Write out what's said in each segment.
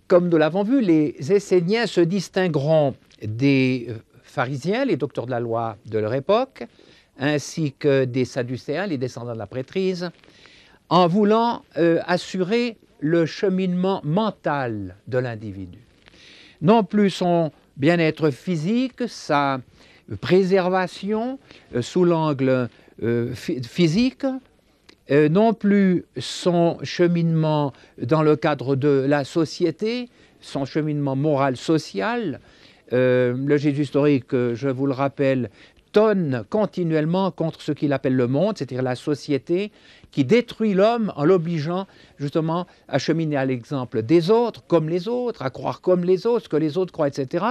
comme nous l'avons vu, les Esséniens se distingueront des pharisiens, les docteurs de la loi de leur époque, ainsi que des Sadducéens, les descendants de la prêtrise, en voulant assurer le cheminement mental de l'individu. Non plus son bien-être physique, sa préservation sous l'angle physique, non plus son cheminement dans le cadre de la société, son cheminement moral-social. Le Jésus historique, je vous le rappelle, tonne continuellement contre ce qu'il appelle le monde, c'est-à-dire la société, qui détruit l'homme en l'obligeant justement à cheminer à l'exemple des autres, comme les autres, à croire comme les autres, ce que les autres croient, etc.,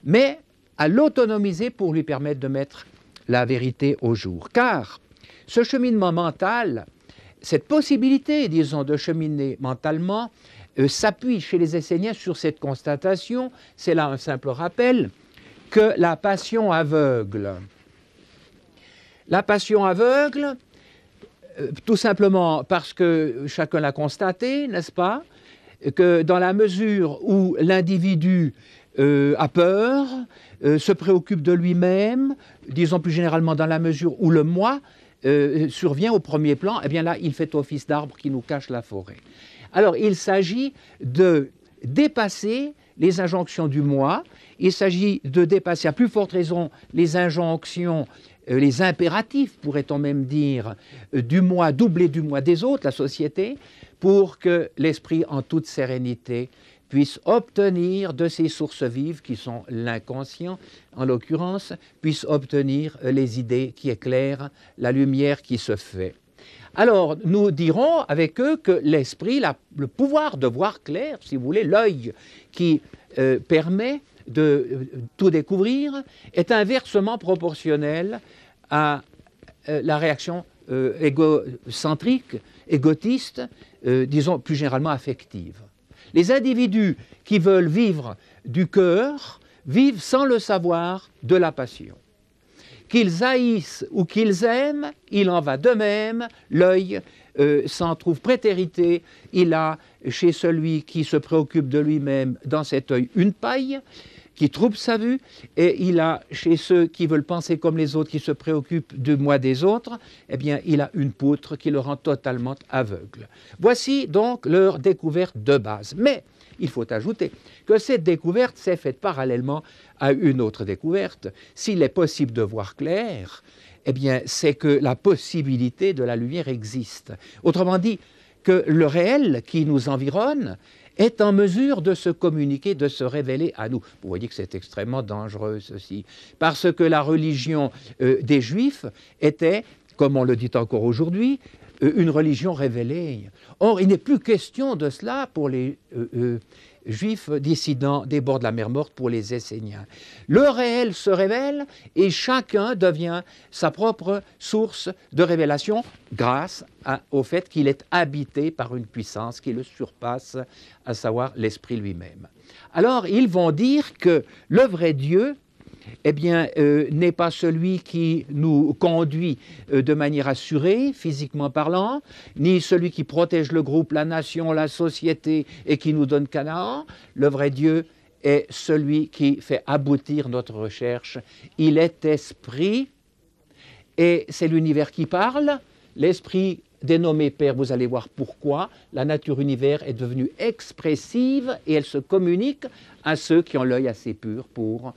mais à l'autonomiser pour lui permettre de mettre la vérité au jour. Car ce cheminement mental, cette possibilité, disons, de cheminer mentalement, s'appuie chez les Esséniens sur cette constatation, c'est là un simple rappel, que la passion aveugle. La passion aveugle, tout simplement parce que chacun l'a constaté, n'est-ce pas, que dans la mesure où l'individu a peur, se préoccupe de lui-même, disons plus généralement dans la mesure où le moi survient au premier plan, eh bien là, il fait office d'arbre qui nous cache la forêt. Alors, il s'agit de dépasser les injonctions du moi, il s'agit de dépasser à plus forte raison les injonctions, les impératifs, pourrait-on même dire, du moi, doublé du moi des autres, la société, pour que l'esprit, en toute sérénité, puisse obtenir de ces sources vives, qui sont l'inconscient, en l'occurrence, puisse obtenir les idées qui éclairent la lumière qui se fait. Alors, nous dirons avec eux que l'esprit, le pouvoir de voir clair, si vous voulez, l'œil qui permet de tout découvrir, est inversement proportionnel à la réaction égocentrique, égotiste, disons plus généralement affective. Les individus qui veulent vivre du cœur vivent sans le savoir de la passion. Qu'ils haïssent ou qu'ils aiment, il en va de même, l'œil s'en trouve prétérité, il a chez celui qui se préoccupe de lui-même dans cet œil une paille qui trouble sa vue, et il a chez ceux qui veulent penser comme les autres, qui se préoccupent du moi des autres, eh bien il a une poutre qui le rend totalement aveugle. Voici donc leur découverte de base. Mais il faut ajouter que cette découverte s'est faite parallèlement à une autre découverte. S'il est possible de voir clair, eh bien c'est que la possibilité de la lumière existe. Autrement dit, que le réel qui nous environne est en mesure de se communiquer, de se révéler à nous. Vous voyez que c'est extrêmement dangereux, ceci, parce que la religion des Juifs était, comme on le dit encore aujourd'hui, une religion révélée. Or, il n'est plus question de cela pour les Juifs dissidents des bords de la mer Morte, pour les Esséniens. Le réel se révèle et chacun devient sa propre source de révélation grâce au fait qu'il est habité par une puissance qui le surpasse, à savoir l'esprit lui-même. Alors, ils vont dire que le vrai Dieu, eh bien, n'est pas celui qui nous conduit de manière assurée, physiquement parlant, ni celui qui protège le groupe, la nation, la société et qui nous donne Canaan. Le vrai Dieu est celui qui fait aboutir notre recherche. Il est esprit et c'est l'univers qui parle. L'esprit dénommé Père, vous allez voir pourquoi. La nature univers est devenue expressive et elle se communique à ceux qui ont l'œil assez pur pour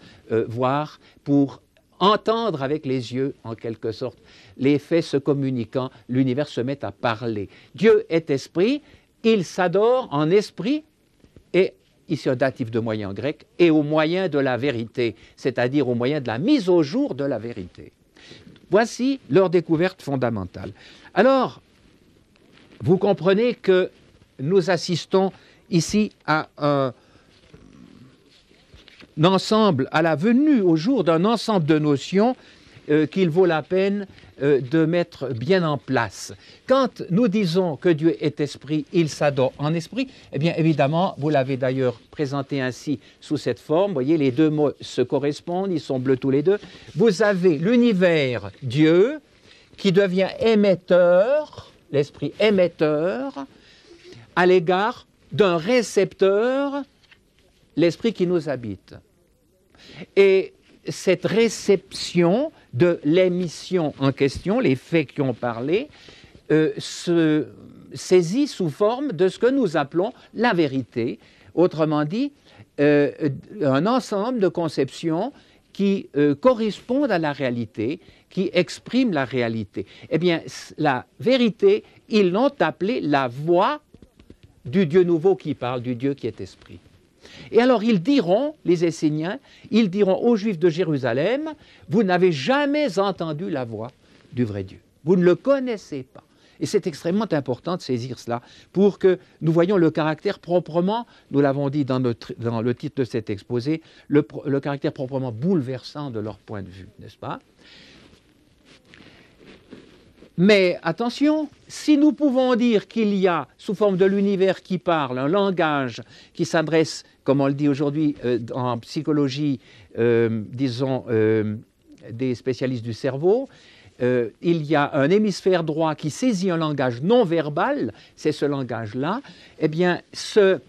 voir, pour entendre avec les yeux, en quelque sorte. Les faits se communiquant, l'univers se met à parler. Dieu est esprit, il s'adore en esprit et, ici un datif de moyen grec, et au moyen de la vérité, c'est-à-dire au moyen de la mise au jour de la vérité. Voici leur découverte fondamentale. Alors, vous comprenez que nous assistons ici à un ensemble, à la venue au jour d'un ensemble de notions qu'il vaut la peine de mettre bien en place. Quand nous disons que Dieu est esprit, il s'adore en esprit, eh bien évidemment, vous l'avez d'ailleurs présenté ainsi sous cette forme, vous voyez, les deux mots se correspondent, ils sont bleus tous les deux. Vous avez l'univers Dieu qui devient émetteur, l'esprit émetteur, à l'égard d'un récepteur, l'esprit qui nous habite. Et cette réception de l'émission en question, les faits qui ont parlé, se saisit sous forme de ce que nous appelons la vérité, autrement dit, un ensemble de conceptions qui correspondent à la réalité, qui expriment la réalité. Eh bien, la vérité, ils l'ont appelée la voix du Dieu nouveau qui parle, du Dieu qui est esprit. Et alors ils diront, les Esséniens, ils diront aux Juifs de Jérusalem, vous n'avez jamais entendu la voix du vrai Dieu. Vous ne le connaissez pas. Et c'est extrêmement important de saisir cela pour que nous voyions le caractère proprement, nous l'avons dit dans le titre de cet exposé, le caractère proprement bouleversant de leur point de vue, n'est-ce pas? Mais attention, si nous pouvons dire qu'il y a, sous forme de l'univers qui parle, un langage qui s'adresse, comme on le dit aujourd'hui en psychologie, disons, des spécialistes du cerveau, il y a un hémisphère droit qui saisit un langage non verbal, c'est ce langage-là, eh bien, ce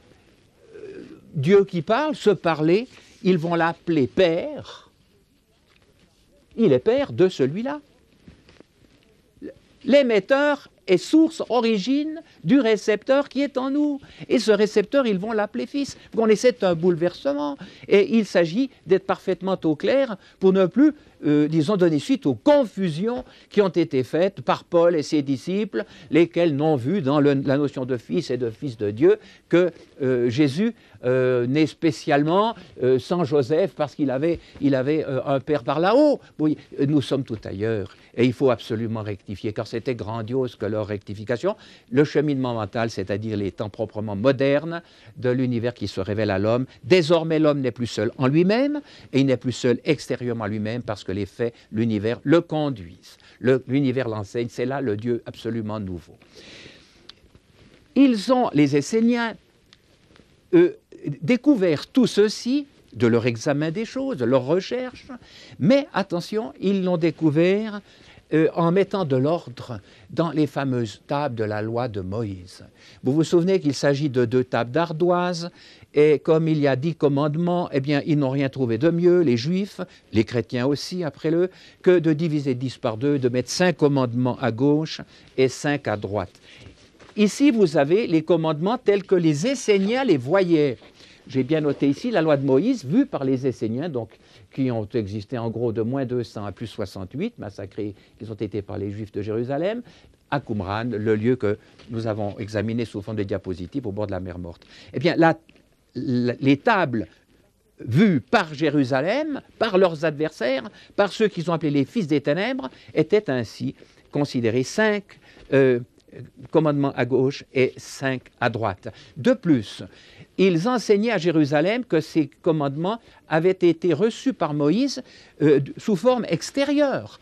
Dieu qui parle, ce parler, ils vont l'appeler Père. Il est Père de celui-là. L'émetteur est source, origine du récepteur qui est en nous. Et ce récepteur, ils vont l'appeler Fils. Vous connaissez, c'est un bouleversement. Et il s'agit d'être parfaitement au clair pour ne plus, disons, donner suite aux confusions qui ont été faites par Paul et ses disciples, lesquels n'ont vu dans la notion de Fils et de Fils de Dieu que Jésus n'est spécialement sans Joseph parce qu'il avait un père par là-haut. Oui, nous sommes tout ailleurs. Et il faut absolument rectifier, car c'était grandiose que leur rectification. Le cheminement mental, c'est-à-dire les temps proprement modernes de l'univers qui se révèle à l'homme. Désormais, l'homme n'est plus seul en lui-même, et il n'est plus seul extérieurement à lui-même, parce que les faits, l'univers le conduisent. L'univers l'enseigne, c'est là le Dieu absolument nouveau. Ils ont, les Esséniens, découvert tout ceci de leur examen des choses, de leur recherche, mais attention, ils l'ont découvert en mettant de l'ordre dans les fameuses tables de la loi de Moïse. Vous vous souvenez qu'il s'agit de 2 tables d'ardoise, et comme il y a 10 commandements, eh bien, ils n'ont rien trouvé de mieux, les Juifs, les chrétiens aussi, après eux, que de diviser 10 par 2, de mettre 5 commandements à gauche et 5 à droite. Ici, vous avez les commandements tels que les Esséniens les voyaient. J'ai bien noté ici la loi de Moïse, vue par les Esséniens, donc, qui ont existé en gros de moins 200 à plus 68, massacrés, qui ont été par les Juifs de Jérusalem, à Qumran, le lieu que nous avons examiné sous forme de diapositives au bord de la mer Morte. Eh bien, les tables vues par Jérusalem, par leurs adversaires, par ceux qu'ils ont appelés les fils des ténèbres, étaient ainsi considérées 5 commandements à gauche et 5 à droite. De plus, ils enseignaient à Jérusalem que ces commandements avaient été reçus par Moïse sous forme extérieure,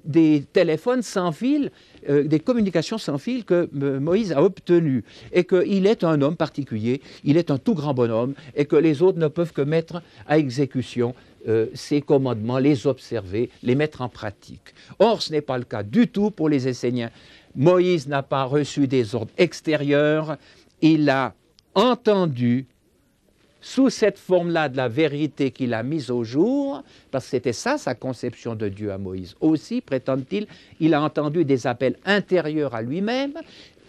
des téléphones sans fil, des communications sans fil que Moïse a obtenues, et qu'il est un homme particulier, il est un tout grand bonhomme, et que les autres ne peuvent que mettre à exécution ces commandements, les observer, les mettre en pratique. Or, ce n'est pas le cas du tout pour les Esséniens. Moïse n'a pas reçu des ordres extérieurs, il a entendu sous cette forme-là de la vérité qu'il a mise au jour, parce que c'était ça sa conception de Dieu à Moïse. Aussi, prétend-il, il a entendu des appels intérieurs à lui-même,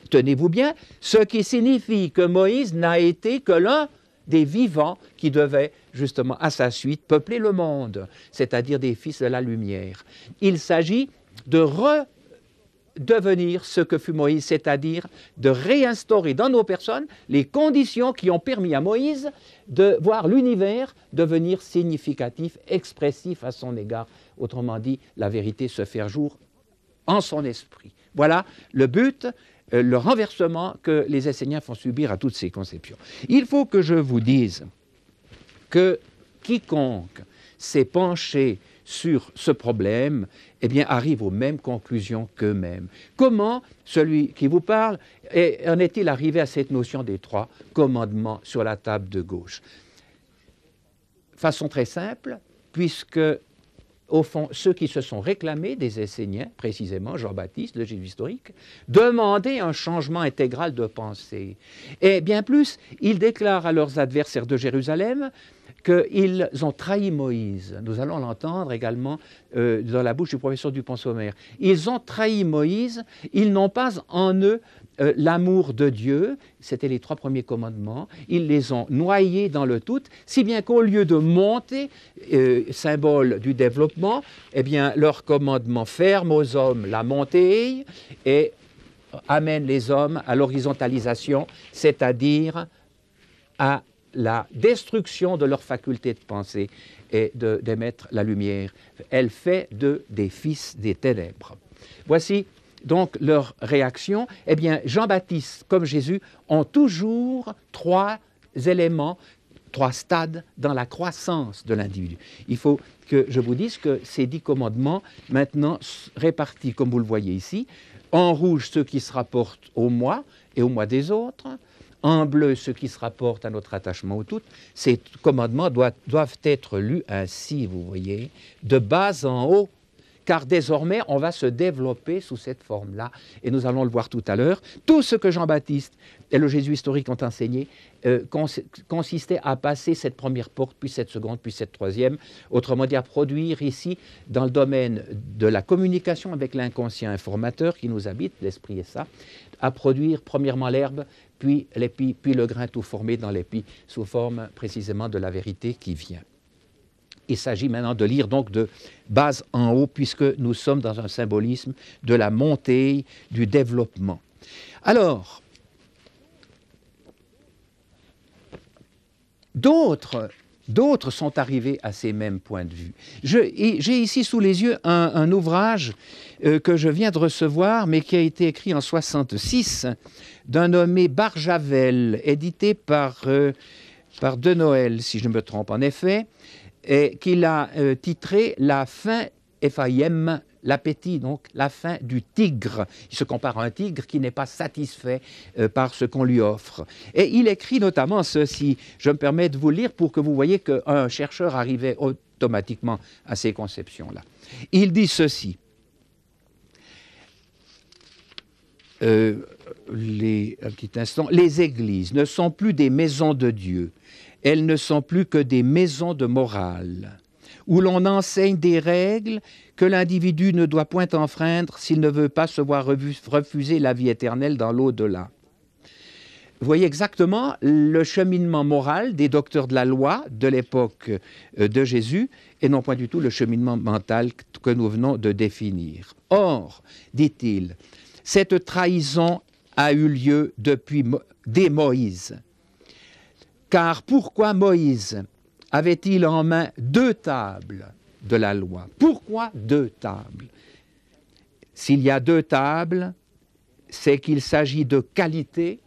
tenez-vous bien, ce qui signifie que Moïse n'a été que l'un des vivants qui devaient justement à sa suite peupler le monde, c'est-à-dire des fils de la lumière. Il s'agit de devenir ce que fut Moïse, c'est-à-dire de réinstaurer dans nos personnes les conditions qui ont permis à Moïse de voir l'univers devenir significatif, expressif à son égard. Autrement dit, la vérité se faire jour en son esprit. Voilà le but, le renversement que les Esséniens font subir à toutes ces conceptions. Il faut que je vous dise que quiconque s'est penché sur ce problème, eh bien, arrive aux mêmes conclusions qu'eux-mêmes. Comment celui qui vous parle en est-il arrivé à cette notion des 3 commandements sur la table de gauche? Façon très simple, puisque au fond, ceux qui se sont réclamés des Esséniens, précisément Jean-Baptiste, le Jésus historique, demandaient un changement intégral de pensée. Et bien plus, ils déclarent à leurs adversaires de Jérusalem qu'ils ont trahi Moïse. Nous allons l'entendre également dans la bouche du professeur Dupont-Sommer. Ils ont trahi Moïse, ils n'ont pas en eux l'amour de Dieu, c'était les 3 premiers commandements, ils les ont noyés dans le tout, si bien qu'au lieu de monter, symbole du développement, eh bien, leur commandement ferme aux hommes la montée et amène les hommes à l'horizontalisation, c'est-à-dire à la destruction de leur faculté de penser et d'émettre la lumière. Elle fait d'eux des fils des ténèbres. Voici donc leur réaction. Eh bien, Jean-Baptiste comme Jésus ont toujours 3 éléments, 3 stades dans la croissance de l'individu. Il faut que je vous dise que ces 10 commandements, maintenant répartis comme vous le voyez ici, en rouge ceux qui se rapportent au moi et au moi des autres, en bleu ceux qui se rapportent à notre attachement au tout. Ces commandements doivent être lus ainsi, vous voyez, de bas en haut, car désormais, on va se développer sous cette forme-là, et nous allons le voir tout à l'heure. Tout ce que Jean-Baptiste et le Jésus historique ont enseigné consistait à passer cette première porte, puis cette seconde, puis cette troisième, autrement dit à produire ici, dans le domaine de la communication avec l'inconscient informateur qui nous habite, l'esprit est ça, à produire premièrement l'herbe, puis l'épi, puis le grain tout formé dans l'épi, sous forme précisément de la vérité qui vient. Il s'agit maintenant de lire donc de bas en haut, puisque nous sommes dans un symbolisme de la montée, du développement. Alors, d'autres sont arrivés à ces mêmes points de vue. J'ai ici sous les yeux un ouvrage que je viens de recevoir, mais qui a été écrit en 1966, d'un nommé Barjavel, édité par De Noël, si je ne me trompe en effet, et qu'il a titré « La faim Ephraïm », l'appétit, donc la faim du tigre. Il se compare à un tigre qui n'est pas satisfait par ce qu'on lui offre. Et il écrit notamment ceci, je me permets de vous le lire pour que vous voyez qu'un chercheur arrivait automatiquement à ces conceptions-là. Il dit ceci, un petit instant, les églises ne sont plus des maisons de Dieu, elles ne sont plus que des maisons de morale, où l'on enseigne des règles que l'individu ne doit point enfreindre s'il ne veut pas se voir refuser la vie éternelle dans l'au-delà. Vous voyez exactement le cheminement moral des docteurs de la loi de l'époque de Jésus, et non point du tout le cheminement mental que nous venons de définir. Or, dit-il, cette trahison a eu lieu dès Moïse. Car pourquoi Moïse avait-il en main 2 tables de la loi? Pourquoi 2 tables? S'il y a 2 tables, c'est qu'il s'agit de qualité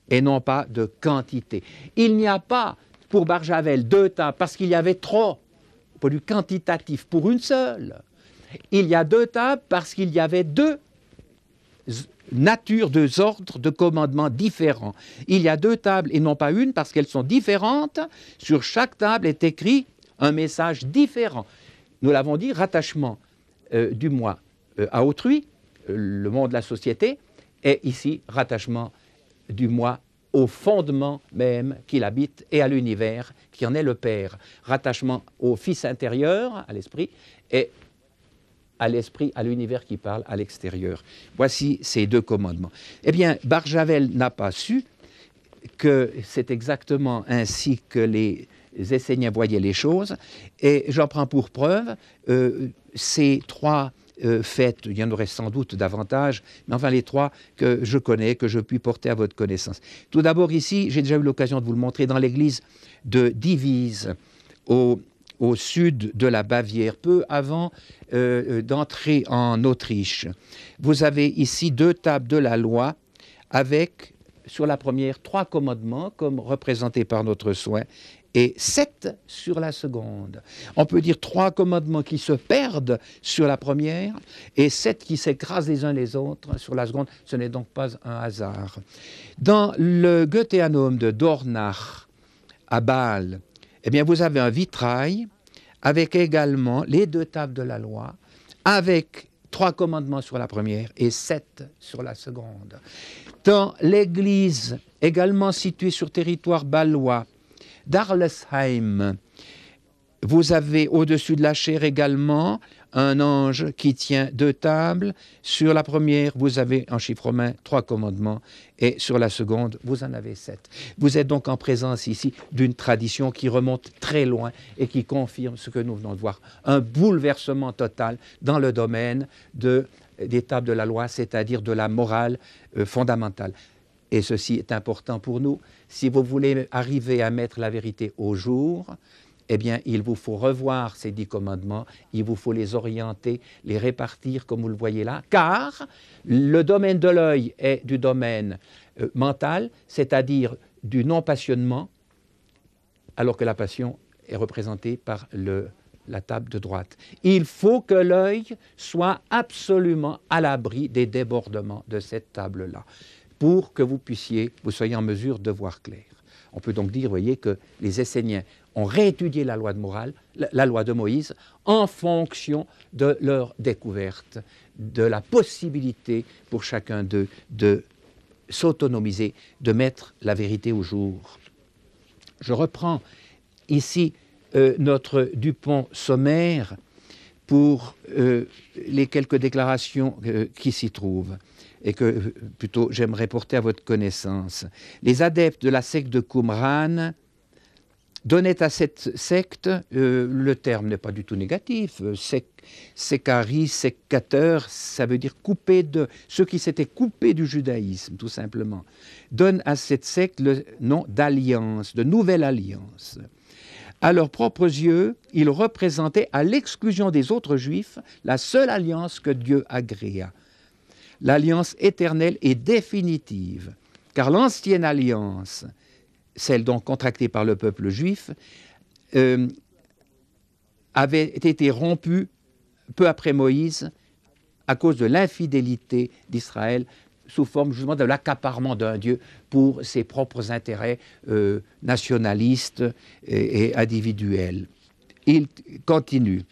et non pas de quantité. Il n'y a pas pour Barjavel 2 tables parce qu'il y avait trop, pour du quantitatif, pour une seule. Il y a 2 tables parce qu'il y avait 2 natures, 2 ordres de commandements différents. Il y a 2 tables et non pas une parce qu'elles sont différentes. Sur chaque table est écrit un message différent. Nous l'avons dit, rattachement du moi à autrui, le monde de la société, et ici, rattachement du moi au fondement même qu'il habite et à l'univers qui en est le Père. Rattachement au Fils intérieur, à l'esprit, et à l'esprit, à l'univers qui parle à l'extérieur. Voici ces 2 commandements. Eh bien, Barjavel n'a pas su que c'est exactement ainsi que les Esséniens voyaient les choses, et j'en prends pour preuve ces 3 fêtes, il y en aurait sans doute davantage, mais enfin les 3 que je connais, que je puis porter à votre connaissance. Tout d'abord ici, j'ai déjà eu l'occasion de vous le montrer, dans l'église de Divise, au sud de la Bavière, peu avant d'entrer en Autriche. Vous avez ici 2 tables de la loi avec, sur la première, 3 commandements, comme représentés par notre soin, et 7 sur la seconde. On peut dire 3 commandements qui se perdent sur la première et 7 qui s'écrasent les uns les autres sur la seconde. Ce n'est donc pas un hasard. Dans le Goetheanum de Dornach, à Bâle, eh bien, vous avez un vitrail avec également les 2 tables de la loi, avec 3 commandements sur la première et 7 sur la seconde. Dans l'église, également située sur territoire bâlois, d'Arlesheim, vous avez au-dessus de la chaire également un ange qui tient 2 tables. Sur la première, vous avez en chiffre romain 3 commandements et sur la seconde, vous en avez 7. Vous êtes donc en présence ici d'une tradition qui remonte très loin et qui confirme ce que nous venons de voir. Un bouleversement total dans le domaine des tables de la loi, c'est-à-dire de la morale fondamentale. Et ceci est important pour nous. Si vous voulez arriver à mettre la vérité au jour, eh bien, il vous faut revoir ces 10 commandements, il vous faut les orienter, les répartir comme vous le voyez là, car le domaine de l'œil est du domaine mental, c'est-à-dire du non-passionnement, alors que la passion est représentée par la table de droite. Il faut que l'œil soit absolument à l'abri des débordements de cette table-là, pour que vous soyez en mesure de voir clair. On peut donc dire, vous voyez, que les Esséniens ont réétudié la loi de Moïse en fonction de leur découverte, de la possibilité pour chacun d'eux de s'autonomiser, de mettre la vérité au jour. Je reprends ici notre Dupont sommaire pour les quelques déclarations qui s'y trouvent et que plutôt j'aimerais porter à votre connaissance. Les adeptes de la secte de Qumran donnaient à cette secte, le terme n'est pas du tout négatif, sécari, sécateur, ça veut dire coupé de, ceux qui s'étaient coupés du judaïsme, tout simplement, donnent à cette secte le nom d'alliance, de nouvelle alliance. À leurs propres yeux, ils représentaient à l'exclusion des autres juifs la seule alliance que Dieu agréa. L'alliance éternelle et définitive, car l'ancienne alliance, celle donc contractée par le peuple juif, avait été rompue peu après Moïse à cause de l'infidélité d'Israël sous forme justement de l'accaparement d'un Dieu pour ses propres intérêts nationalistes et individuels. Il continue.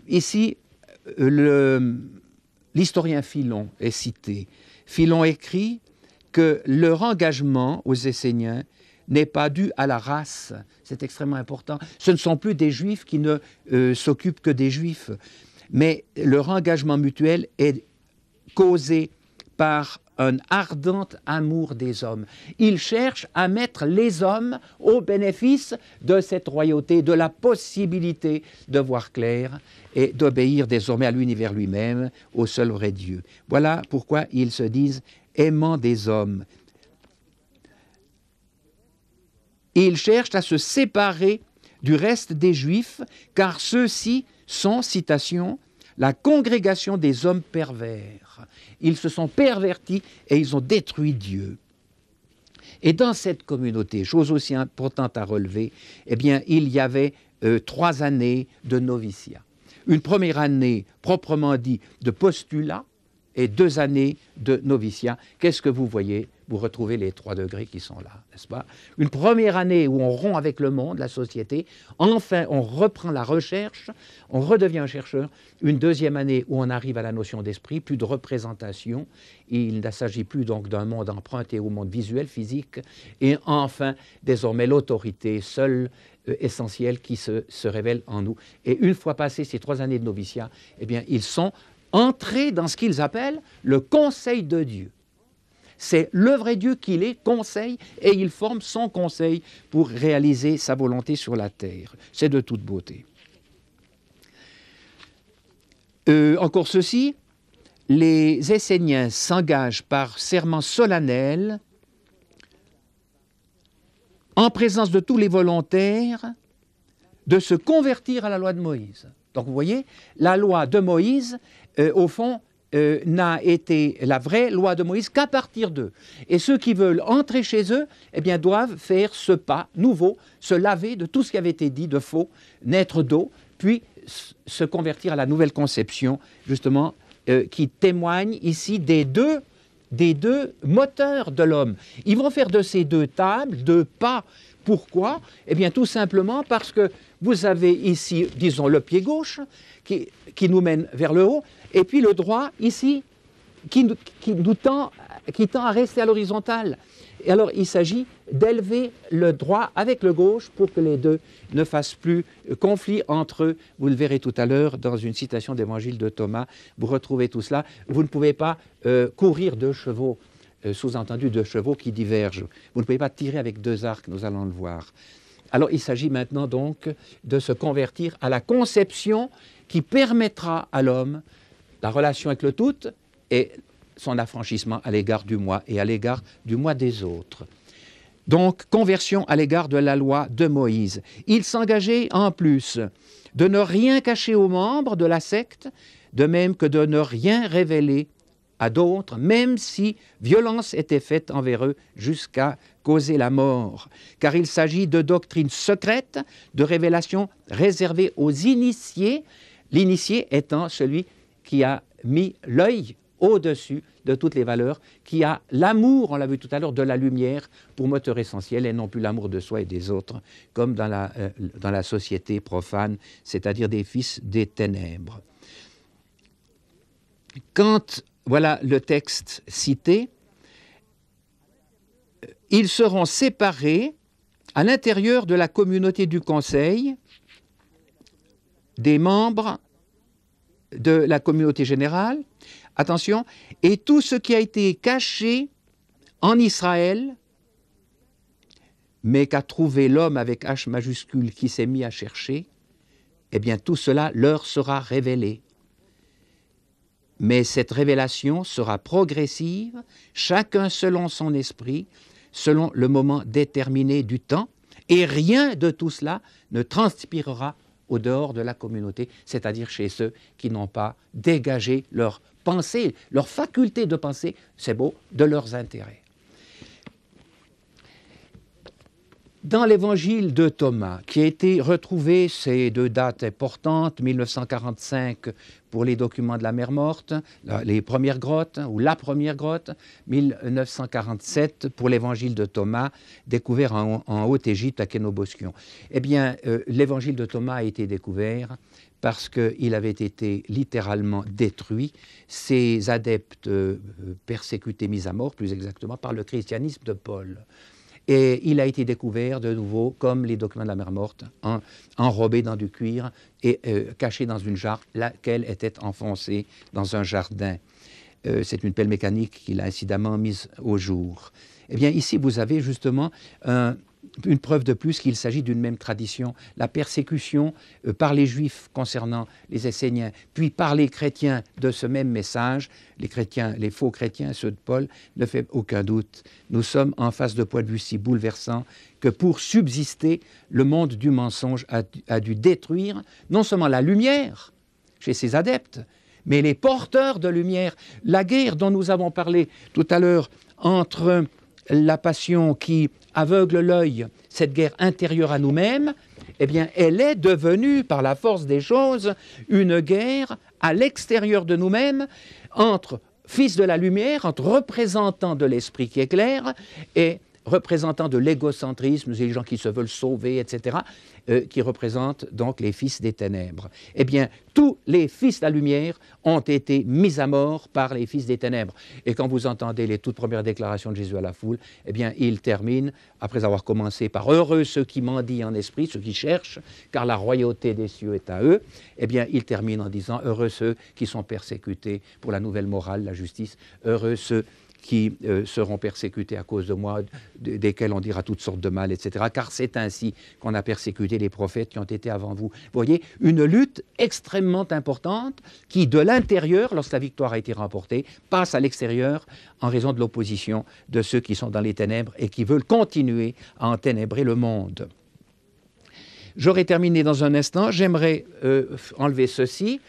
Ici, l'historien Philon est cité. Philon écrit que leur engagement aux Esséniens n'est pas dû à la race. C'est extrêmement important. Ce ne sont plus des Juifs qui ne s'occupent que des Juifs, mais leur engagement mutuel est causé par un ardent amour des hommes. Ils cherchent à mettre les hommes au bénéfice de cette royauté, de la possibilité de voir clair et d'obéir désormais à l'univers lui-même, au seul vrai Dieu. Voilà pourquoi ils se disent aimants des hommes. Ils cherchent à se séparer du reste des Juifs, car ceux-ci sont, citation, la congrégation des hommes pervers. Ils se sont pervertis et ils ont détruit Dieu. Et dans cette communauté, chose aussi importante à relever, eh bien, il y avait 3 années de noviciat. Une première année, proprement dit, de postulat, et 2 années de noviciat. Qu'est-ce que vous voyez? Vous retrouvez les 3 degrés qui sont là, n'est-ce pas? Une première année où on rompt avec le monde, la société. Enfin, on reprend la recherche, on redevient un chercheur. Une deuxième année où on arrive à la notion d'esprit, plus de représentation. Il ne s'agit plus donc d'un monde emprunté au monde visuel, physique. Et enfin, désormais, l'autorité seule, essentielle, qui se révèle en nous. Et une fois passées ces 3 années de noviciat, eh bien, ils sont entrés dans ce qu'ils appellent le conseil de Dieu. C'est le vrai Dieu qui les conseille et il forme son conseil pour réaliser sa volonté sur la terre. C'est de toute beauté. Encore ceci, les Esséniens s'engagent par serment solennel en présence de tous les volontaires de se convertir à la loi de Moïse. Donc vous voyez, la loi de Moïse, au fond, n'a été la vraie loi de Moïse qu'à partir d'eux. Et ceux qui veulent entrer chez eux, eh bien, doivent faire ce pas nouveau, se laver de tout ce qui avait été dit de faux, naître d'eau, puis se convertir à la nouvelle conception, justement, qui témoigne ici des deux moteurs de l'homme. Ils vont faire de ces 2 tables, 2 pas Pourquoi? Eh bien, tout simplement parce que vous avez ici, disons, le pied gauche qui nous mène vers le haut, et puis le droit, ici, qui tend à rester à l'horizontale. Et alors, il s'agit d'élever le droit avec le gauche pour que les deux ne fassent plus conflit entre eux. Vous le verrez tout à l'heure dans une citation d'Évangile de Thomas. Vous retrouvez tout cela. Vous ne pouvez pas courir deux chevaux, sous-entendu deux chevaux qui divergent. Vous ne pouvez pas tirer avec deux arcs, nous allons le voir. Alors, il s'agit maintenant donc de se convertir à la conception qui permettra à l'homme la relation avec le tout et son affranchissement à l'égard du moi et à l'égard du moi des autres. Donc, conversion à l'égard de la loi de Moïse. Il s'engageait en plus de ne rien cacher aux membres de la secte, de même que de ne rien révéler à d'autres, même si violence était faite envers eux jusqu'à causer la mort. Car il s'agit de doctrines secrètes, de révélations réservées aux initiés, l'initié étant celui qui a mis l'œil au-dessus de toutes les valeurs, qui a l'amour, on l'a vu tout à l'heure, de la lumière pour moteur essentiel et non plus l'amour de soi et des autres, comme dans la société profane, c'est-à-dire des fils des ténèbres. Quand, voilà le texte cité, ils seront séparés à l'intérieur de la communauté du Conseil des membres de la communauté générale, attention, et tout ce qui a été caché en Israël, mais qu'a trouvé l'homme avec H majuscule qui s'est mis à chercher, eh bien tout cela leur sera révélé. Mais cette révélation sera progressive, chacun selon son esprit, selon le moment déterminé du temps, et rien de tout cela ne transpirera au dehors de la communauté, c'est-à-dire chez ceux qui n'ont pas dégagé leur pensée, leur faculté de penser, c'est beau, de leurs intérêts. Dans l'évangile de Thomas, qui a été retrouvé, ces deux dates importantes, 1945 pour les documents de la mer morte, les premières grottes, ou la première grotte, 1947 pour l'évangile de Thomas, découvert en Haute-Égypte à Kénoboschion. Eh bien, l'évangile de Thomas a été découvert parce qu'il avait été littéralement détruit, ses adeptes persécutés, mis à mort, plus exactement, par le christianisme de Paul. Et il a été découvert de nouveau, comme les documents de la mer morte, enrobé dans du cuir et caché dans une jarre, laquelle était enfoncée dans un jardin. C'est une pelle mécanique qu'il a incidemment mise au jour. Eh bien, ici, vous avez justement une preuve de plus qu'il s'agit d'une même tradition. La persécution par les Juifs concernant les Esséniens, puis par les chrétiens de ce même message, les chrétiens, les faux chrétiens, ceux de Paul, ne fait aucun doute. Nous sommes en face de points de vue si bouleversants que pour subsister, le monde du mensonge a dû détruire non seulement la lumière chez ses adeptes, mais les porteurs de lumière. La guerre dont nous avons parlé tout à l'heure entre la passion qui aveugle l'œil, cette guerre intérieure à nous-mêmes, eh bien, elle est devenue, par la force des choses, une guerre à l'extérieur de nous-mêmes, entre fils de la lumière, entre représentants de l'esprit qui éclaire et représentants de l'égocentrisme, les gens qui se veulent sauver, etc., qui représentent donc les fils des ténèbres. Eh bien, tous les fils de la lumière ont été mis à mort par les fils des ténèbres. Et quand vous entendez les toutes premières déclarations de Jésus à la foule, eh bien, il termine, après avoir commencé par « Heureux ceux qui mendient en esprit, ceux qui cherchent, car la royauté des cieux est à eux », eh bien, il termine en disant « Heureux ceux qui sont persécutés pour la nouvelle morale, la justice, heureux ceux qui seront persécutés à cause de moi, desquels on dira toutes sortes de mal, etc. Car c'est ainsi qu'on a persécuté les prophètes qui ont été avant vous. Vous voyez, une lutte extrêmement importante qui, de l'intérieur, lorsque la victoire a été remportée, passe à l'extérieur en raison de l'opposition de ceux qui sont dans les ténèbres et qui veulent continuer à enténébrer le monde. J'aurai terminé dans un instant. J'aimerais enlever ceci.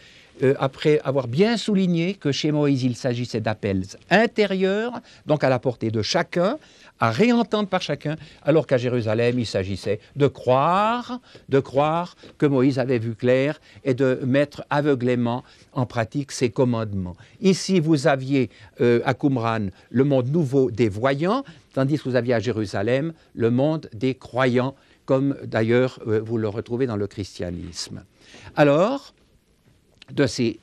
après avoir bien souligné que chez Moïse, il s'agissait d'appels intérieurs, donc à la portée de chacun, à réentendre par chacun, alors qu'à Jérusalem, il s'agissait de croire que Moïse avait vu clair et de mettre aveuglément en pratique ses commandements. Ici, vous aviez à Qumran le monde nouveau des voyants, tandis que vous aviez à Jérusalem le monde des croyants, comme d'ailleurs vous le retrouvez dans le christianisme. Alors, de ces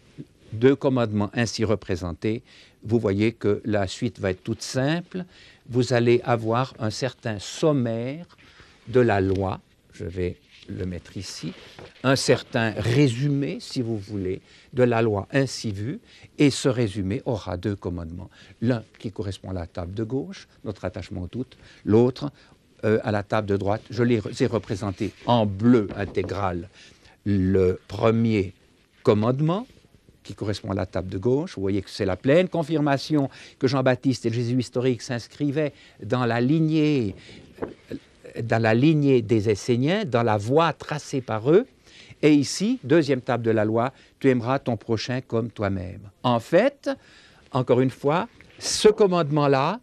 deux commandements ainsi représentés, vous voyez que la suite va être toute simple. Vous allez avoir un certain sommaire de la loi, je vais le mettre ici, un certain résumé, si vous voulez, de la loi ainsi vue, et ce résumé aura deux commandements. L'un qui correspond à la table de gauche, notre attachement au tout, l'autre à la table de droite. Je les ai représentés en bleu intégral. Le premier commandement, qui correspond à la table de gauche. Vous voyez que c'est la pleine confirmation que Jean-Baptiste et le Jésus historique s'inscrivaient dans la lignée des Esséniens, dans la voie tracée par eux. Et ici, deuxième table de la loi, tu aimeras ton prochain comme toi-même. En fait, encore une fois, ce commandement-là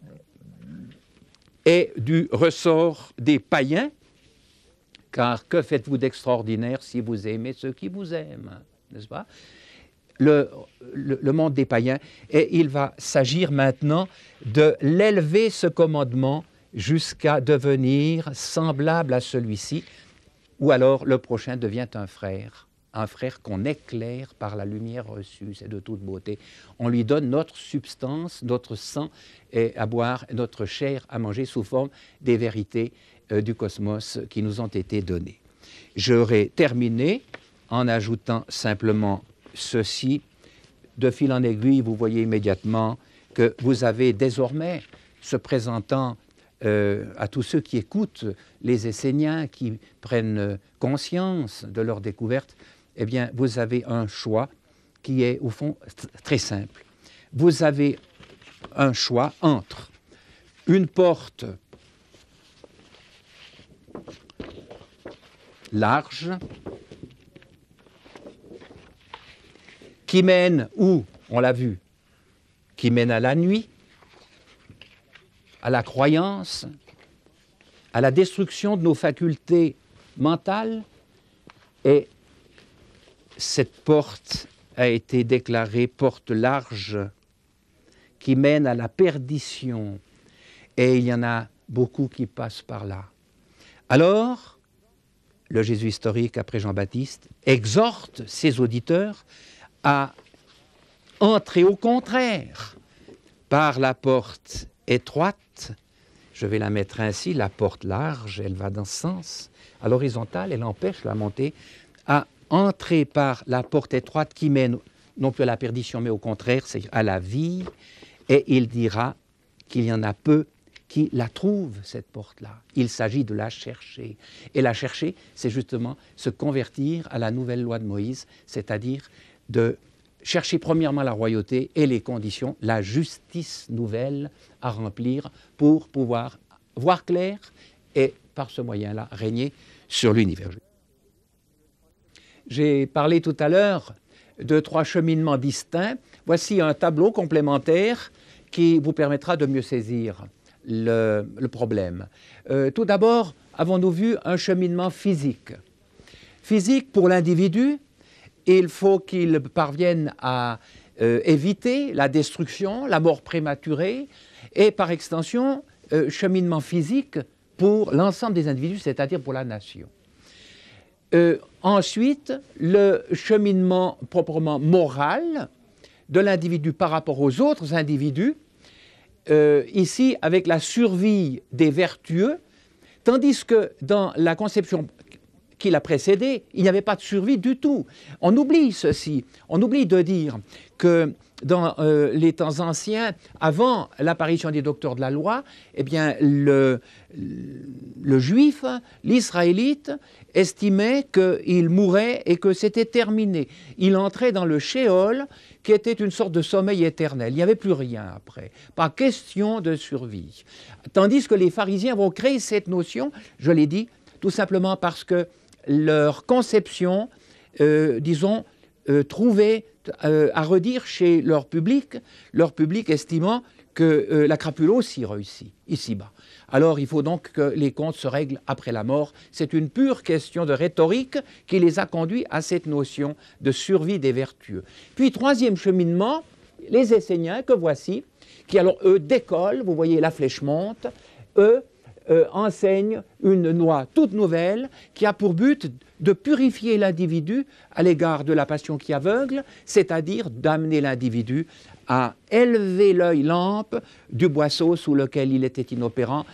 est du ressort des païens, car que faites-vous d'extraordinaire si vous aimez ceux qui vous aiment, n'est-ce pas? Le monde des païens, et il va s'agir maintenant de l'élever, ce commandement, jusqu'à devenir semblable à celui-ci, ou alors le prochain devient un frère qu'on éclaire par la lumière reçue, c'est de toute beauté. On lui donne notre substance, notre sang et à boire, notre chair à manger sous forme des vérités du cosmos qui nous ont été données. J'aurais terminé en ajoutant simplement ceci. De fil en aiguille, vous voyez immédiatement que vous avez désormais, se présentant à tous ceux qui écoutent les Esséniens, qui prennent conscience de leur découverte, eh bien, vous avez un choix qui est, au fond, très simple. Vous avez un choix entre une porte large qui mène où, on l'a vu, qui mène à la nuit, à la croyance, à la destruction de nos facultés mentales, et cette porte a été déclarée porte large qui mène à la perdition, et il y en a beaucoup qui passent par là. Alors, le Jésus historique, après Jean-Baptiste, exhorte ses auditeurs à entrer au contraire par la porte étroite. Je vais la mettre ainsi, la porte large, elle va dans ce sens. À l'horizontale, elle empêche la montée, à entrer par la porte étroite qui mène non plus à la perdition, mais au contraire, c'est à la vie. Et il dira qu'il y en a peu qui la trouvent, cette porte-là. Il s'agit de la chercher. Et la chercher, c'est justement se convertir à la nouvelle loi de Moïse, c'est-à-dire de chercher premièrement la royauté et les conditions, la justice nouvelle à remplir pour pouvoir voir clair et par ce moyen-là régner sur l'univers. J'ai parlé tout à l'heure de 3 cheminements distincts. Voici un tableau complémentaire qui vous permettra de mieux saisir le problème. Tout d'abord, avons-nous vu un cheminement physique. Physique pour l'individu, il faut qu'il parvienne à éviter la destruction, la mort prématurée, et par extension, cheminement physique pour l'ensemble des individus, c'est-à-dire pour la nation. Ensuite, le cheminement proprement moral de l'individu par rapport aux autres individus, ici avec la survie des vertueux, tandis que dans la conception qui l'a précédée, il n'y avait pas de survie du tout. On oublie ceci, on oublie de dire que dans les temps anciens, avant l'apparition des docteurs de la loi, eh bien, le juif, l'israélite, estimait qu'il mourait et que c'était terminé. Il entrait dans le Sheol, qui était une sorte de sommeil éternel. Il n'y avait plus rien après. Pas question de survie. Tandis que les pharisiens vont créer cette notion, je l'ai dit, tout simplement parce que leur conception, disons, trouvaient à redire chez leur public estimant que la crapule aussi réussit ici-bas. Alors il faut donc que les comptes se règlent après la mort. C'est une pure question de rhétorique qui les a conduits à cette notion de survie des vertueux. Puis troisième cheminement, les Esséniens que voici, qui alors eux décollent, vous voyez la flèche monte, eux enseignent une loi toute nouvelle qui a pour but de purifier l'individu à l'égard de la passion qui aveugle, c'est-à-dire d'amener l'individu à élever l'œil lampe du boisseau sous lequel il était inopérant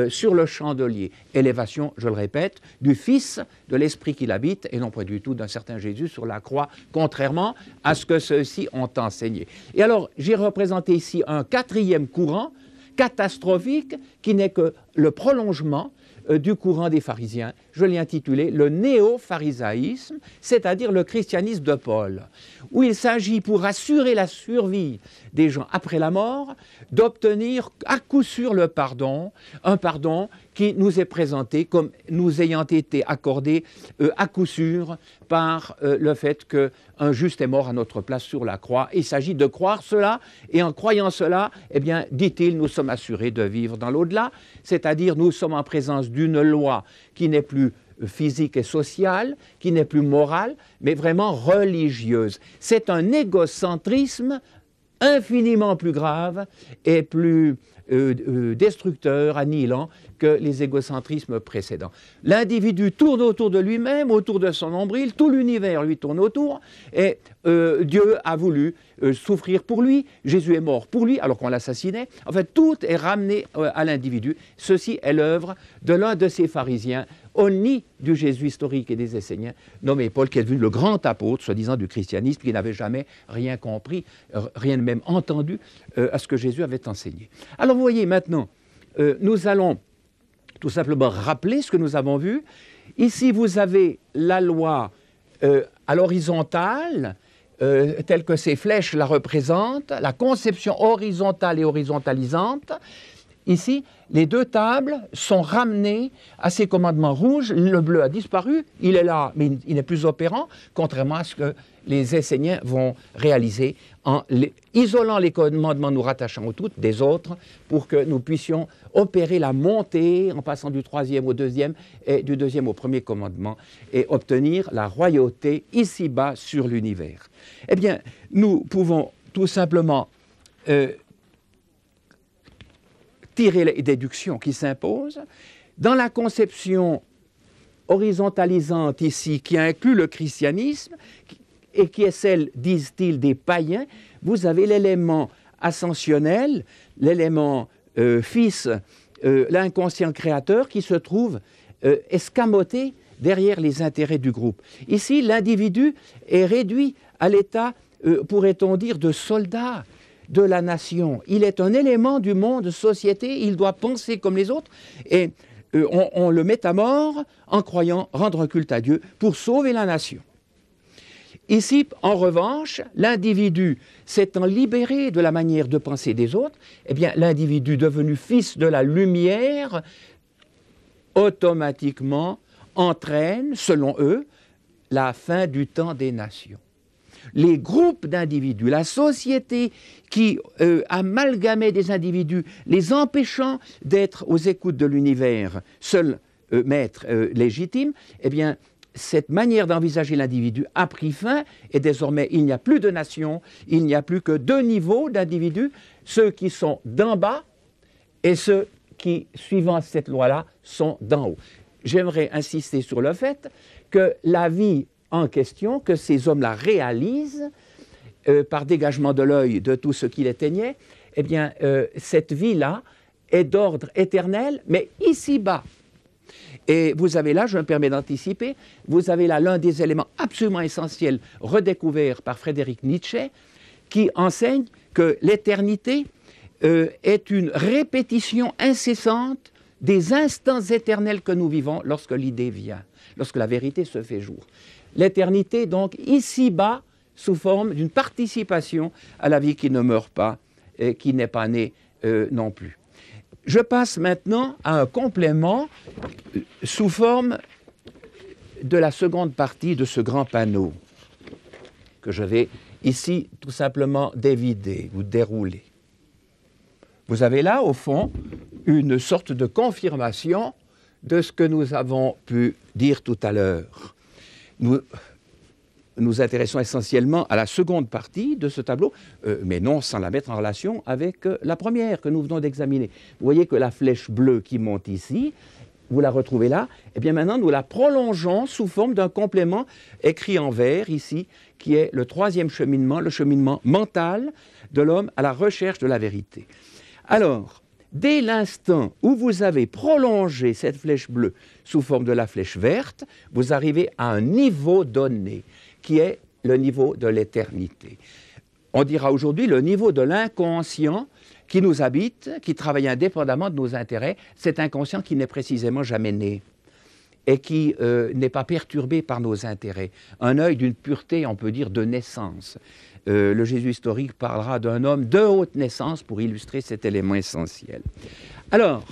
sur le chandelier. Élévation, je le répète, du Fils, de l'Esprit qui l'habite, et non pas du tout d'un certain Jésus sur la croix, contrairement à ce que ceux-ci ont enseigné. Et alors, j'ai représenté ici un quatrième courant catastrophique qui n'est que le prolongement du courant des pharisiens. Je l'ai intitulé le néo-pharisaïsme, c'est-à-dire le christianisme de Paul, où il s'agit, pour assurer la survie des gens après la mort, d'obtenir à coup sûr le pardon, un pardon qui nous est présenté comme nous ayant été accordé à coup sûr par le fait qu'un juste est mort à notre place sur la croix. Il s'agit de croire cela, et en croyant cela, eh bien, dit-il, nous sommes assurés de vivre dans l'au-delà, c'est-à-dire nous sommes en présence d'une loi qui n'est plus physique et sociale, qui n'est plus morale, mais vraiment religieuse. C'est un égocentrisme infiniment plus grave et plus destructeur, annihilant que les égocentrismes précédents. L'individu tourne autour de lui-même, autour de son nombril, tout l'univers lui tourne autour, et Dieu a voulu souffrir pour lui, Jésus est mort pour lui, alors qu'on l'assassinait. En fait, tout est ramené à l'individu. Ceci est l'œuvre de l'un de ces pharisiens, au nid du Jésus historique et des Esséniens, nommé Paul, qui est devenu le grand apôtre, soi-disant, du christianisme, qui n'avait jamais rien compris, rien même entendu à ce que Jésus avait enseigné. Alors vous voyez, maintenant, nous allons tout simplement rappeler ce que nous avons vu. Ici, vous avez la loi à l'horizontale, telle que ces flèches la représentent, la conception horizontale et horizontalisante. Ici, les deux tables sont ramenées à ces commandements rouges. Le bleu a disparu, il est là, mais il n'est plus opérant, contrairement à ce que les Esséniens vont réaliser en isolant les commandements, nous rattachant aux toutes des autres, pour que nous puissions opérer la montée en passant du troisième au deuxième et du deuxième au premier commandement et obtenir la royauté ici-bas sur l'univers. Eh bien, nous pouvons tout simplement tirer les déductions qui s'imposent. Dans la conception horizontalisante ici, qui inclut le christianisme, et qui est celle, disent-ils, des païens, vous avez l'élément ascensionnel, l'élément fils, l'inconscient créateur, qui se trouve escamoté derrière les intérêts du groupe. Ici, l'individu est réduit à l'état, pourrait-on dire, de soldat de la nation. Il est un élément du monde, société, il doit penser comme les autres, et on le met à mort en croyant rendre un culte à Dieu pour sauver la nation. Ici, en revanche, l'individu s'étant libéré de la manière de penser des autres, eh bien, l'individu devenu fils de la lumière, automatiquement entraîne, selon eux, la fin du temps des nations. Les groupes d'individus, la société qui amalgamait des individus, les empêchant d'être aux écoutes de l'univers, seul maître légitime, eh bien, cette manière d'envisager l'individu a pris fin et désormais il n'y a plus de nation, il n'y a plus que deux niveaux d'individus, ceux qui sont d'en bas et ceux qui, suivant cette loi-là, sont d'en haut. J'aimerais insister sur le fait que la vie en question, que ces hommes-là réalisent par dégagement de l'œil de tout ce qui l'éteignait, eh bien, cette vie-là est d'ordre éternel, mais ici-bas. Et vous avez là, je me permets d'anticiper, vous avez là l'un des éléments absolument essentiels redécouverts par Frédéric Nietzsche, qui enseigne que l'éternité est une répétition incessante des instants éternels que nous vivons lorsque l'idée vient, lorsque la vérité se fait jour. L'éternité, donc, ici-bas, sous forme d'une participation à la vie qui ne meurt pas et qui n'est pas née non plus. Je passe maintenant à un complément sous forme de la seconde partie de ce grand panneau. que je vais ici tout simplement dévider ou dérouler. Vous avez là, au fond, une sorte de confirmation de ce que nous avons pu dire tout à l'heure. Nous nous intéressons essentiellement à la seconde partie de ce tableau, mais non sans la mettre en relation avec la première que nous venons d'examiner. Vous voyez que la flèche bleue qui monte ici, vous la retrouvez là, et bien maintenant nous la prolongeons sous forme d'un complément écrit en vert ici, qui est le troisième cheminement, le cheminement mental de l'homme à la recherche de la vérité. Alors, dès l'instant où vous avez prolongé cette flèche bleue sous forme de la flèche verte, vous arrivez à un niveau donné, qui est le niveau de l'éternité. On dira aujourd'hui le niveau de l'inconscient qui nous habite, qui travaille indépendamment de nos intérêts, cet inconscient qui n'est précisément jamais né et qui n'est pas perturbé par nos intérêts. Un œil d'une pureté, on peut dire, de naissance. Le Jésus historique parlera d'un homme de haute naissance pour illustrer cet élément essentiel. Alors,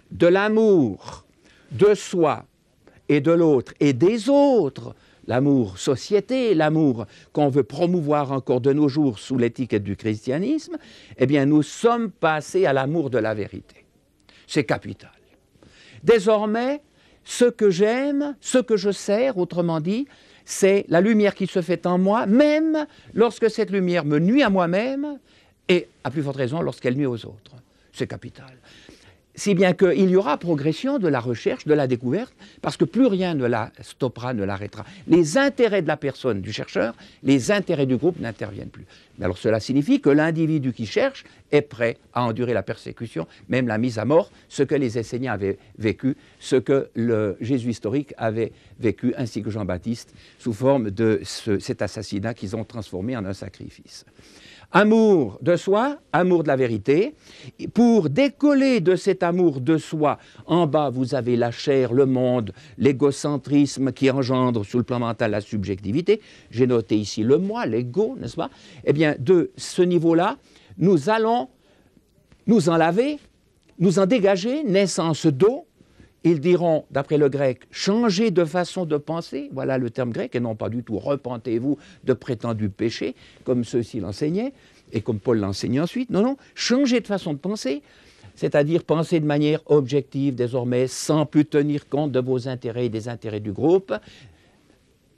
de l'amour de soi et de l'autre et des autres, l'amour société, l'amour qu'on veut promouvoir encore de nos jours sous l'étiquette du christianisme, eh bien nous sommes passés à l'amour de la vérité. C'est capital. Désormais, ce que j'aime, ce que je sers, autrement dit, c'est la lumière qui se fait en moi, même lorsque cette lumière me nuit à moi-même, et à plus forte raison lorsqu'elle nuit aux autres. C'est capital. Si bien qu'il y aura progression de la recherche, de la découverte, parce que plus rien ne la stoppera, ne l'arrêtera. Les intérêts de la personne, du chercheur, les intérêts du groupe n'interviennent plus. Mais alors cela signifie que l'individu qui cherche est prêt à endurer la persécution, même la mise à mort, ce que les Esséniens avaient vécu, ce que le Jésus historique avait vécu, ainsi que Jean-Baptiste, sous forme de cet assassinat qu'ils ont transformé en un sacrifice. Amour de soi, amour de la vérité. Pour décoller de cet amour de soi, en bas, vous avez la chair, le monde, l'égocentrisme qui engendre sur le plan mental la subjectivité. J'ai noté ici le moi, l'ego, n'est-ce pas? Eh bien, de ce niveau-là, nous allons nous en laver, nous en dégager, naissance d'eau. Ils diront, d'après le grec, changer de façon de penser, voilà le terme grec, et non pas du tout repentez-vous de prétendus péchés, comme ceux-ci l'enseignaient, et comme Paul l'enseignait ensuite. Non, non, changer de façon de penser, c'est-à-dire penser de manière objective désormais, sans plus tenir compte de vos intérêts et des intérêts du groupe.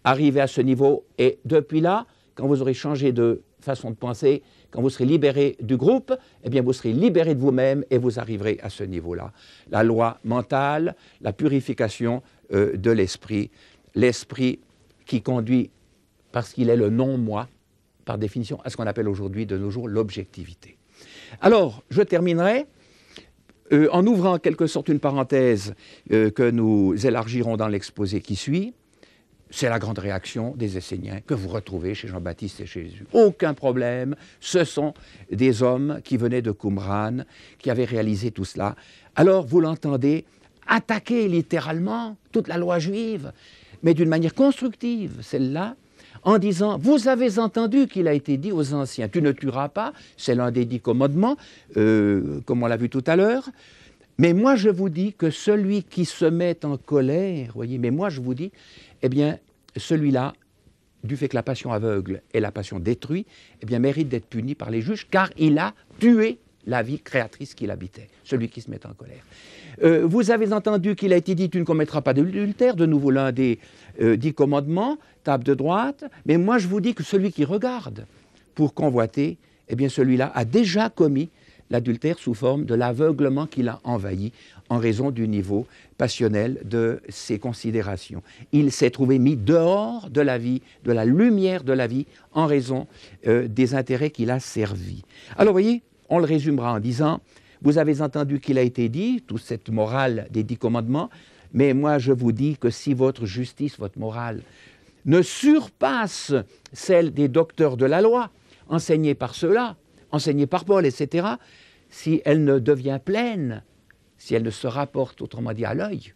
Arriver à ce niveau, et depuis là, quand vous aurez changé de façon de penser, quand vous serez libéré du groupe, eh bien vous serez libéré de vous-même et vous arriverez à ce niveau-là. La loi mentale, la purification de l'esprit, l'esprit qui conduit, parce qu'il est le non-moi, par définition, à ce qu'on appelle aujourd'hui de nos jours l'objectivité. Alors, je terminerai en ouvrant en quelque sorte une parenthèse que nous élargirons dans l'exposé qui suit. C'est la grande réaction des Esséniens que vous retrouvez chez Jean-Baptiste et chez Jésus. Aucun problème, ce sont des hommes qui venaient de Qumran, qui avaient réalisé tout cela. Alors, vous l'entendez, attaquer littéralement toute la loi juive, mais d'une manière constructive, celle-là, en disant, vous avez entendu qu'il a été dit aux anciens, tu ne tueras pas, c'est l'un des 10 commandements, comme on l'a vu tout à l'heure, mais moi je vous dis que celui qui se met en colère, voyez, mais moi je vous dis, eh bien, celui-là, du fait que la passion aveugle et la passion détruit, eh bien, mérite d'être puni par les juges, car il a tué la vie créatrice qu'il habitait, celui qui se met en colère. Vous avez entendu qu'il a été dit, tu ne commettras pas d'adultère, de nouveau l'un des 10 commandements, table de droite, mais moi je vous dis que celui qui regarde pour convoiter, eh bien, celui-là a déjà commis l'adultère sous forme de l'aveuglement qu'il a envahi en raison du niveau passionnel de ses considérations. Il s'est trouvé mis dehors de la vie, de la lumière de la vie, en raison des intérêts qu'il a servis. Alors, vous voyez, on le résumera en disant, vous avez entendu qu'il a été dit, toute cette morale des 10 commandements, mais moi je vous dis que si votre justice, votre morale, ne surpasse celle des docteurs de la loi, enseignés par ceux-là, enseignée par Paul, etc., si elle ne devient pleine, si elle ne se rapporte, autrement dit, à l'œil,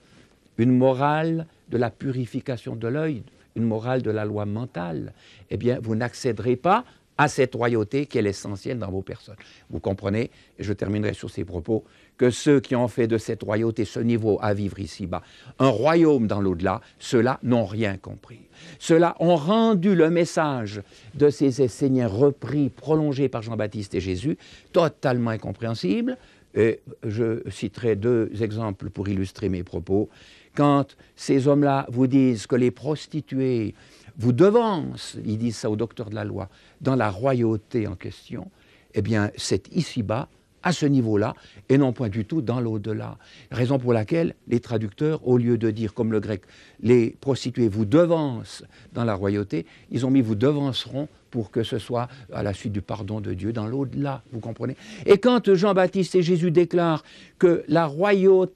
une morale de la purification de l'œil, une morale de la loi mentale, eh bien, vous n'accéderez pas à cette royauté qui est l'essentiel dans vos personnes. Vous comprenez, et je terminerai sur ces propos, que ceux qui ont fait de cette royauté ce niveau à vivre ici-bas, un royaume dans l'au-delà, ceux-là n'ont rien compris. Ceux-là ont rendu le message de ces Esséniens repris, prolongés par Jean-Baptiste et Jésus, totalement incompréhensible. Et je citerai 2 exemples pour illustrer mes propos. Quand ces hommes-là vous disent que les prostituées vous devancent, ils disent ça au docteur de la loi, dans la royauté en question, eh bien c'est ici-bas, à ce niveau-là, et non point du tout dans l'au-delà. Raison pour laquelle les traducteurs, au lieu de dire comme le grec, les prostituées vous devancent dans la royauté, ils ont mis vous devanceront pour que ce soit à la suite du pardon de Dieu dans l'au-delà, vous comprenez? Et quand Jean-Baptiste et Jésus déclarent que la royauté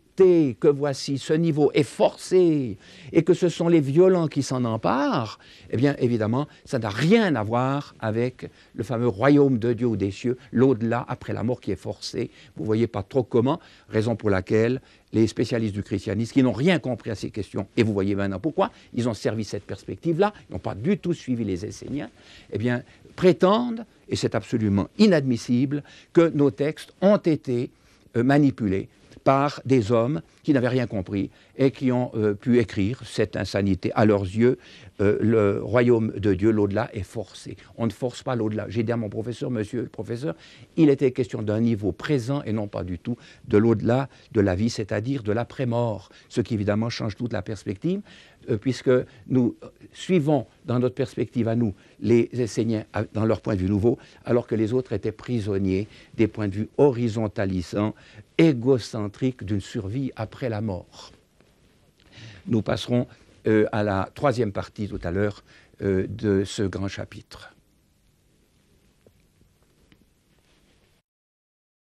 que voici, ce niveau est forcé et que ce sont les violents qui s'en emparent, eh bien évidemment, ça n'a rien à voir avec le fameux royaume de Dieu ou des cieux, l'au-delà après la mort qui est forcé. Vous ne voyez pas trop comment, raison pour laquelle les spécialistes du christianisme qui n'ont rien compris à ces questions, et vous voyez maintenant pourquoi, ils ont servi cette perspective-là, ils n'ont pas du tout suivi les Esséniens, eh bien prétendent, et c'est absolument inadmissible, que nos textes ont été manipulés par des hommes qui n'avaient rien compris et qui ont pu écrire cette insanité. À leurs yeux, le royaume de Dieu, l'au-delà, est forcé. On ne force pas l'au-delà. J'ai dit à mon professeur, monsieur le professeur, il était question d'un niveau présent et non pas du tout de l'au-delà de la vie, c'est-à-dire de l'après-mort, ce qui évidemment change toute la perspective, puisque nous suivons dans notre perspective à nous les Esséniens dans leur point de vue nouveau, alors que les autres étaient prisonniers des points de vue horizontalisants, égocentriques d'une survie après la mort. Nous passerons à la 3e partie tout à l'heure de ce grand chapitre.